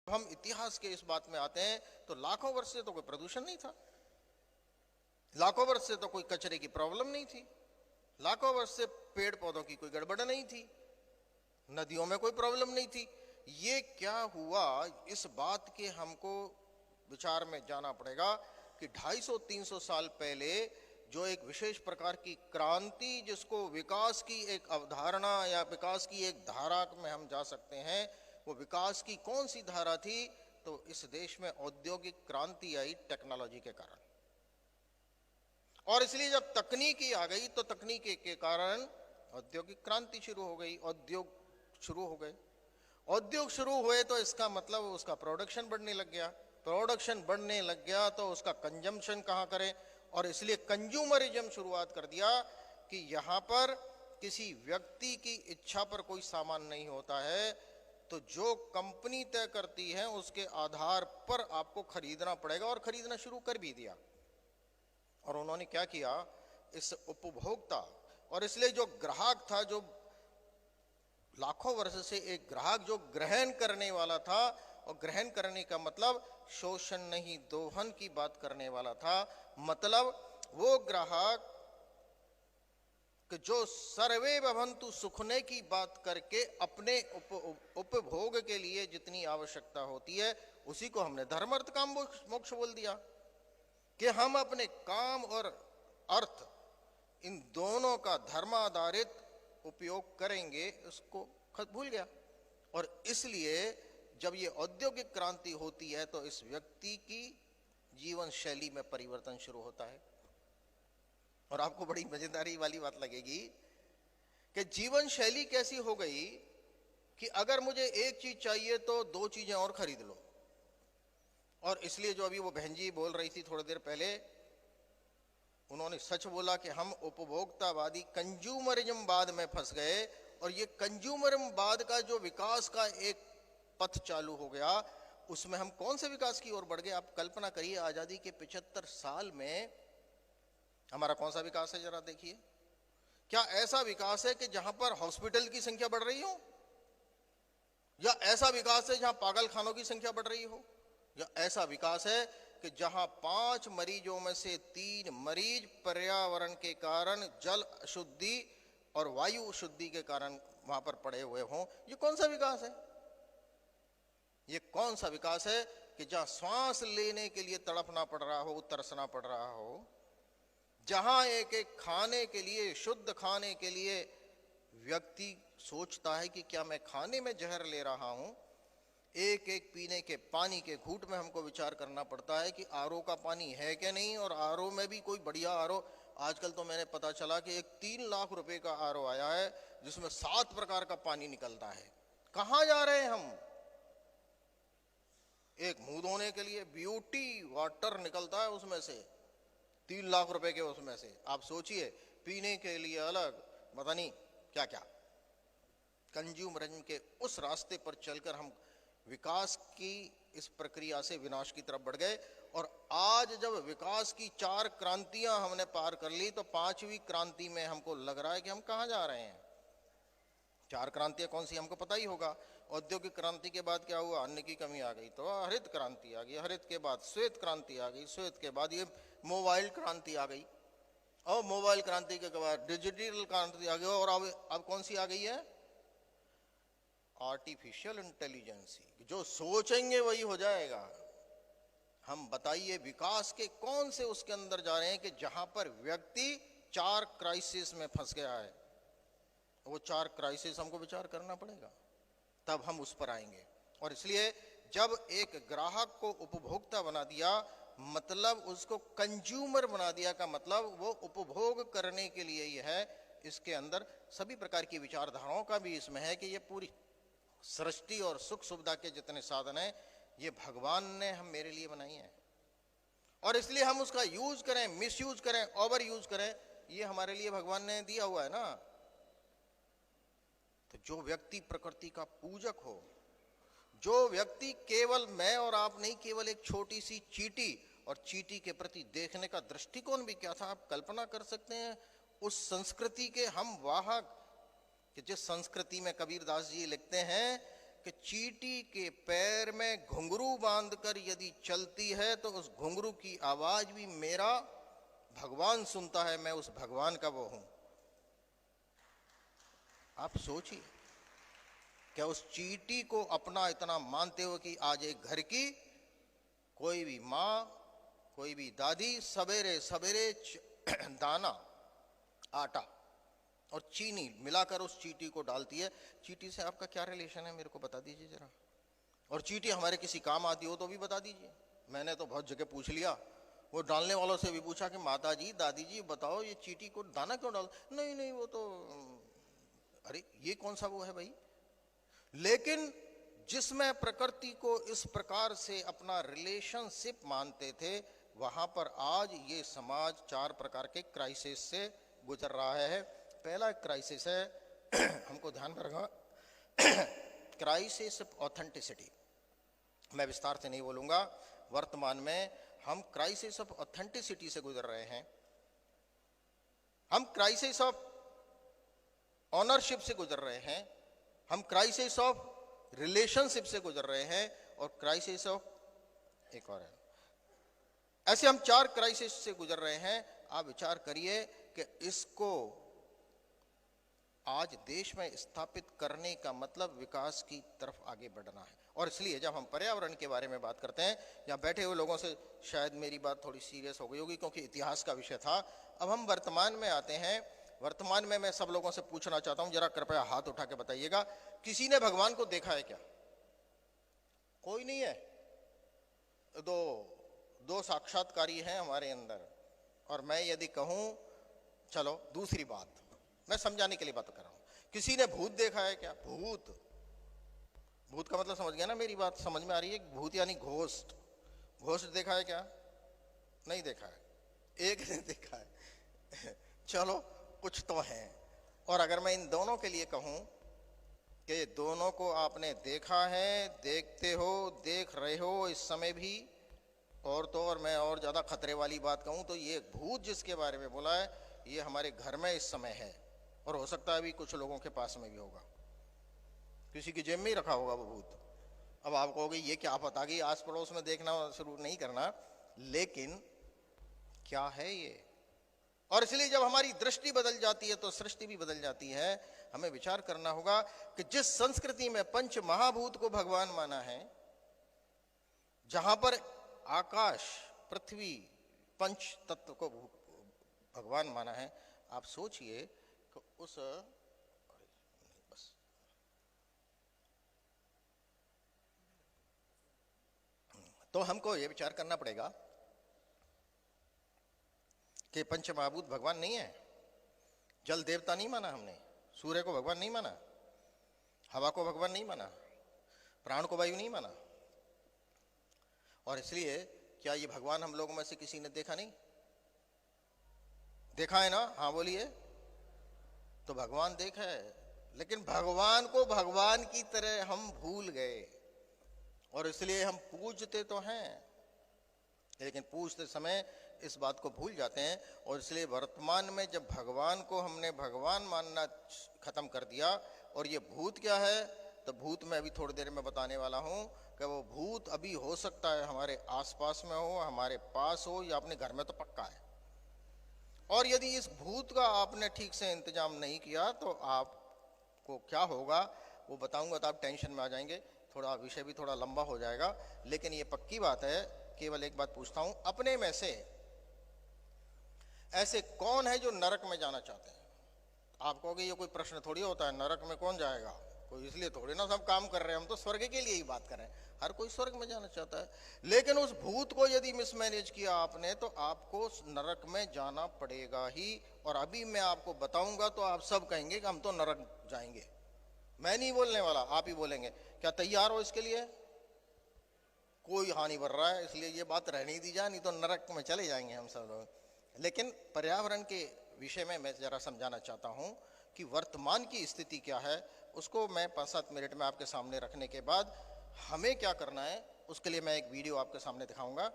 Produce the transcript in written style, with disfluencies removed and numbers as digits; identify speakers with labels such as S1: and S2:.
S1: हम इतिहास के इस बात में आते हैं तो लाखों वर्ष से तो कोई प्रदूषण नहीं था, लाखों वर्ष से तो कोई कचरे की प्रॉब्लम नहीं थी, लाखों वर्ष से पेड़ पौधों की कोई गड़बड़ नहीं थी, नदियों में कोई प्रॉब्लम नहीं थी। ये क्या हुआ, इस बात के हमको विचार में जाना पड़ेगा कि 250-300 साल पहले जो एक विशेष प्रकार की क्रांति, जिसको विकास की एक अवधारणा या विकास की एक धारा में हम जा सकते हैं, वो विकास की कौन सी धारा थी? तो इस देश में औद्योगिक क्रांति आई टेक्नोलॉजी के कारण। और इसलिए जब तकनीकी आ गई तो तकनीकी के कारण औद्योगिक क्रांति शुरू हो गई, उद्योग शुरू हो गए। उद्योग शुरू हुए तो इसका मतलब उसका प्रोडक्शन बढ़ने लग गया, प्रोडक्शन बढ़ने लग गया तो उसका कंजम्पशन कहाँ करें, और इसलिए कंज्यूमरिज्म शुरुआत कर दिया कि यहां पर किसी व्यक्ति की इच्छा पर कोई सामान नहीं होता है, तो जो कंपनी तय करती है उसके आधार पर आपको खरीदना पड़ेगा, और खरीदना शुरू कर भी दिया। और उन्होंने क्या किया, इस उपभोक्ता, और इसलिए जो ग्राहक था, जो लाखों वर्ष से एक ग्राहक जो ग्रहण करने वाला था, और ग्रहण करने का मतलब शोषण नहीं दोहन की बात करने वाला था, मतलब वो ग्राहक जो सर्वे भवन्तु सुखने की बात करके अपने उपभोग के लिए जितनी आवश्यकता होती है उसी को हमने धर्म अर्थ काम मोक्ष बोल दिया, कि हम अपने काम और अर्थ इन दोनों का धर्माधारित उपयोग करेंगे, उसको भूल गया। और इसलिए जब ये औद्योगिक क्रांति होती है तो इस व्यक्ति की जीवन शैली में परिवर्तन शुरू होता है। और आपको बड़ी मजेदारी वाली बात लगेगी कि जीवन शैली कैसी हो गई कि अगर मुझे एक चीज चाहिए तो दो चीजें और खरीद लो। और इसलिए जो अभी वो बहन जी बोल रही थी थोड़ी देर पहले, उन्होंने सच बोला कि हम उपभोक्तावादी कंज्यूमरिज्म बाद में फंस गए, और ये कंज्यूमरिज्म बाद का जो विकास का एक पथ चालू हो गया, उसमें हम कौन से विकास की ओर बढ़ गए। आप कल्पना करिए, आजादी के 75 साल में हमारा कौन सा विकास है, जरा देखिए। क्या ऐसा विकास है कि जहां पर हॉस्पिटल की संख्या बढ़ रही हो, या ऐसा विकास है जहां पागल खानों की संख्या बढ़ रही हो, या ऐसा विकास है कि जहां 5 मरीजों में से 3 मरीज पर्यावरण के कारण, जल अशुद्धि और वायु शुद्धि के कारण वहां पर पड़े हुए हों? ये कौन सा विकास है? ये कौन सा विकास है कि जहां श्वास लेने के लिए तड़पना पड़ रहा हो, तरसना पड़ रहा हो, जहां एक एक खाने के लिए, शुद्ध खाने के लिए व्यक्ति सोचता है कि क्या मैं खाने में जहर ले रहा हूं, एक एक पीने के पानी के घूंट में हमको विचार करना पड़ता है कि आरओ का पानी है कि नहीं, और आरओ में भी कोई बढ़िया आरओ। आजकल तो मैंने पता चला कि एक 3 लाख रुपए का आरओ आया है जिसमें 7 प्रकार का पानी निकलता है। कहां जा रहे हैं हम? एक मुंह धोने के लिए ब्यूटी वाटर निकलता है उसमें से, 3 लाख रुपए के उसमें से। आप सोचिए, पीने के लिए अलग, पता नहीं क्या क्या। कंज्यूमरिज्म के उस रास्ते पर चलकर हम विकास की इस प्रक्रिया से विनाश की तरफ बढ़ गए। और आज जब विकास की 4 क्रांतियां हमने पार कर ली, तो 5वीं क्रांति में हमको लग रहा है कि हम कहां जा रहे हैं। 4 क्रांतियां कौन सी हमको पता ही होगा। औद्योगिक क्रांति के बाद क्या हुआ, अन्न की कमी आ गई तो हरित क्रांति आ गई, हरित के बाद श्वेत क्रांति आ गई, श्वेत के बाद ये मोबाइल क्रांति आ गई, और मोबाइल क्रांति के बाद डिजिटल क्रांति आ गई, और अब कौन सी आ गई है, आर्टिफिशियल इंटेलिजेंस। जो सोचेंगे वही हो जाएगा। हम बताइए विकास के कौन से उसके अंदर जा रहे हैं कि जहां पर व्यक्ति 4 क्राइसिस में फंस गया है। वो 4 क्राइसिस हमको विचार करना पड़ेगा, तब हम उस पर आएंगे। और इसलिए जब एक ग्राहक को उपभोक्ता बना दिया, मतलब उसको कंज्यूमर बना दिया का मतलब वो उपभोग करने के लिए ही है। इसके अंदर सभी प्रकार की विचारधाराओं का भी इसमें है कि ये पूरी सृष्टि और सुख सुविधा के जितने साधन हैं ये भगवान ने हम मेरे लिए बनाई हैं, और इसलिए हम उसका यूज करें, मिस यूज करें, ओवर यूज करें, ये हमारे लिए भगवान ने दिया हुआ है ना। तो जो व्यक्ति प्रकृति का पूजक हो, जो व्यक्ति केवल मैं और आप नहीं, केवल एक छोटी सी चींटी, और चींटी के प्रति देखने का दृष्टिकोण भी क्या था, आप कल्पना कर सकते हैं। उस संस्कृति के हम वाहक, कि जिस संस्कृति में कबीरदास जी लिखते हैं कि चींटी के पैर में घुंघरू बांधकर यदि चलती है तो उस घुंघरू की आवाज भी मेरा भगवान सुनता है, मैं उस भगवान का वो हूं। आप सोचिए, क्या उस चींटी को अपना इतना मानते हो कि आज एक घर की कोई भी माँ, कोई भी दादी सवेरे सवेरे दाना, आटा और चीनी मिलाकर उस चींटी को डालती है। चींटी से आपका क्या रिलेशन है, मेरे को बता दीजिए जरा। और चींटी हमारे किसी काम आती हो तो भी बता दीजिए। मैंने तो बहुत जगह पूछ लिया, वो डालने वालों से भी पूछा कि माता जी, दादी जी बताओ ये चींटी को दाना क्यों डाल, नहीं नहीं वो तो, अरे ये कौन सा वो है भाई। लेकिन जिसमें प्रकृति को इस प्रकार से अपना रिलेशनशिप मानते थे, वहां पर आज ये समाज 4 प्रकार के क्राइसिस से गुजर रहा है। पहला क्राइसिस है, हमको ध्यान में रखना, क्राइसिस ऑफ ऑथेंटिसिटी। मैं विस्तार से नहीं बोलूंगा। वर्तमान में हम क्राइसिस ऑफ ऑथेंटिसिटी से गुजर रहे हैं, हम क्राइसिस ऑफ ऑनरशिप से गुजर रहे हैं, हम क्राइसिस ऑफ रिलेशनशिप से गुजर रहे हैं, और क्राइसिस ऑफ एक और है। ऐसे हम 4 क्राइसिस से गुजर रहे हैं। आप विचार करिए कि इसको आज देश में स्थापित करने का मतलब विकास की तरफ आगे बढ़ना है। और इसलिए जब हम पर्यावरण के बारे में बात करते हैं, यहाँ बैठे हुए लोगों से शायद मेरी बात थोड़ी सीरियस हो गई होगी क्योंकि इतिहास का विषय था। अब हम वर्तमान में आते हैं। वर्तमान में मैं सब लोगों से पूछना चाहता हूं, जरा कृपया हाथ उठा के बताइएगा, किसी ने भगवान को देखा है क्या? कोई नहीं है। दो साक्षात्कारी हैं हमारे अंदर। और मैं यदि कहूं, चलो दूसरी बात, मैं समझाने के लिए बात कर रहा हूं, किसी ने भूत देखा है क्या? भूत, भूत का मतलब समझ गया ना, मेरी बात समझ में आ रही है? भूत यानी घोस्ट। घोस्ट देखा है क्या? नहीं देखा है, एक ने देखा है। चलो कुछ तो है। और अगर मैं इन दोनों के लिए कहूं कि दोनों को आपने देखा है, देखते हो, देख रहे हो इस समय भी, और तो और मैं और ज्यादा खतरे वाली बात कहूं तो ये भूत जिसके बारे में बोला है, ये हमारे घर में इस समय है, और हो सकता है अभी कुछ लोगों के पास में भी होगा, किसी की जेब में ही रखा होगा वो भूत। अब आप कहोगे ये क्या पता कि आस पड़ोस में देखना शुरू नहीं करना, लेकिन क्या है ये? और इसलिए जब हमारी दृष्टि बदल जाती है तो सृष्टि भी बदल जाती है। हमें विचार करना होगा कि जिस संस्कृति में पंच महाभूत को भगवान माना है, जहां पर आकाश, पृथ्वी, पंच तत्व को भगवान माना है, आप सोचिए कि उस बस तो हमको ये विचार करना पड़ेगा कि पंच महाभूत भगवान नहीं है। जल देवता नहीं माना हमने, सूर्य को भगवान नहीं माना, हवा को भगवान नहीं माना, प्राण को वायु नहीं माना। और इसलिए क्या ये भगवान हम लोगों में से किसी ने देखा नहीं? देखा है ना? हाँ बोलिए। तो भगवान देखा है, लेकिन भगवान को भगवान की तरह हम भूल गए, और इसलिए हम पूजते तो हैं, लेकिन पूजते समय इस बात को भूल जाते हैं। और इसलिए वर्तमान में जब भगवान को हमने भगवान मानना खत्म कर दिया, और ये भूत क्या है, तो भूत मैं अभी थोड़ी देर में बताने वाला हूं कि वो भूत अभी हो सकता है हमारे आसपास में हो, हमारे पास हो, या अपने घर में तो पक्का है। और यदि इस भूत का आपने ठीक से इंतजाम नहीं किया तो आपको क्या होगा वो बताऊंगा, तो आप टेंशन में आ जाएंगे। थोड़ा विषय भी थोड़ा लंबा हो जाएगा, लेकिन ये पक्की बात है। केवल एक बात पूछता हूं, अपने में से ऐसे कौन है जो नरक में जाना चाहते हैं? आप कहोगे ये कोई प्रश्न थोड़ी होता है, नरक में कौन जाएगा? कोई इसलिए थोड़ी ना सब काम कर रहे हैं, हम तो स्वर्ग के लिए ही बात कर रहे हैं। हर कोई स्वर्ग में जाना चाहता है, लेकिन उस भूत को यदि मिसमैनेज किया आपने तो आपको नरक में जाना पड़ेगा ही। और अभी मैं आपको बताऊंगा तो आप सब कहेंगे कि हम तो नरक जाएंगे। मैं नहीं बोलने वाला, आप ही बोलेंगे। क्या तैयार हो इसके लिए? कोई हानि बढ़ रहा है, इसलिए ये बात रहने दी जाए, नहीं तो नरक में चले जाएंगे हम सब लोग। लेकिन पर्यावरण के विषय में मैं जरा समझाना चाहता हूं कि वर्तमान की स्थिति क्या है, उसको मैं 5-7 मिनट में आपके सामने रखने के बाद हमें क्या करना है, उसके लिए मैं एक वीडियो आपके सामने दिखाऊंगा।